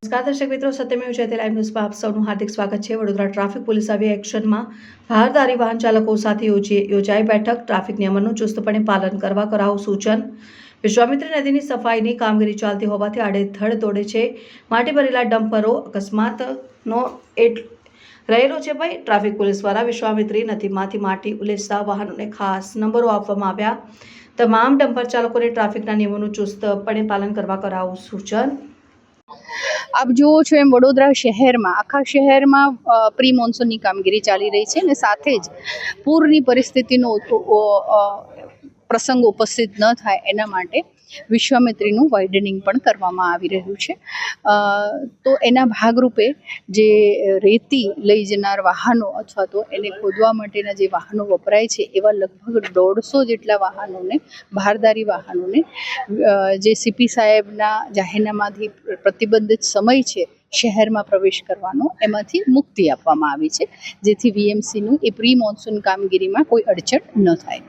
નમસ્કાર દર્શક મિત્રો, સત્યમેવ જયતે લાઈવ ન્યૂઝમાં આપ સૌનું હાર્દિક સ્વાગત છે। વડોદરા ટ્રાફિક પોલીસ આવી એક્શનમાં ભારદારી વાહન ચાલકો સાથે યોજાઈ બેઠક। ટ્રાફિક નિયમોનું ચુસ્તપણે પાલન કરવા કરાવું સૂચન। વિશ્વામિત્રી નદીની સફાઈની કામગીરી ચાલતી હોવાથી આડેધડ દોડે છે માટી ભરેલા ડમ્પરો, અકસ્માતનો રહેલો છે ભાઈ। ટ્રાફિક પોલીસ દ્વારા વિશ્વામિત્રી નદીમાંથી માટી ઉલેચતા વાહનોને ખાસ નંબરો આપવામાં આવ્યા। તમામ ડમ્પર ચાલકોને ટ્રાફિકના નિયમોનું ચુસ્તપણે પાલન કરવા કરાવું સૂચન। આપ જુઓ છો એમ વડોદરા શહેરમાં આખા શહેરમાં પ્રી મોન્સૂનની કામગીરી ચાલી રહી છે અને સાથે જ પૂરની પરિસ્થિતિનો પ્રસંગ ઉપસ્થિત ન થાય એના માટે વિશ્વામિત્રીનું વાઇડનિંગ પણ કરવામાં આવી રહ્યું છે। તો એના ભાગરૂપે જે રેતી લઈ જનાર વાહનો અથવા તો એને ખોદવા માટેના જે વાહનો વપરાય છે એવા લગભગ 150 જેટલા વાહનોને, ભારદારી વાહનોને જે સીપી સાહેબના જાહેરનામાથી પ્રતિબંધિત સમય છે શહેરમાં પ્રવેશ કરવાનો, એમાંથી મુક્તિ આપવામાં આવી છે, જેથી વીએમસીનું એ પ્રી મોન્સૂન કામગીરીમાં કોઈ અડચણ ન થાય।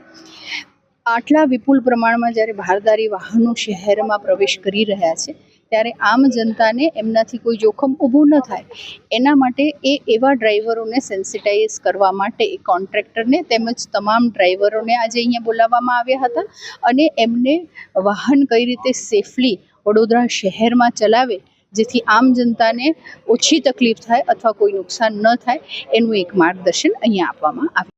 આટલા વિપુલ પ્રમાણમાં જ્યારે ભારદારી વાહનો શહેરમાં પ્રવેશ કરી રહ્યા છે ત્યારે આમ જનતાને એમનાથી કોઈ જોખમ ઊભું ન થાય એના માટે એવા ડ્રાઈવરોને સેન્સિટાઇઝ કરવા માટે કોન્ટ્રાક્ટરને તેમજ તમામ ડ્રાઈવરોને આજે અહીંયા બોલાવવામાં આવ્યા હતા અને એમને વાહન કઈ રીતે સેફલી વડોદરા શહેરમાં ચલાવે જેથી આમ જનતાને ઓછી તકલીફ થાય અથવા કોઈ નુકસાન ન થાય એનું એક માર્ગદર્શન અહીંયા આપવામાં આવ્યું।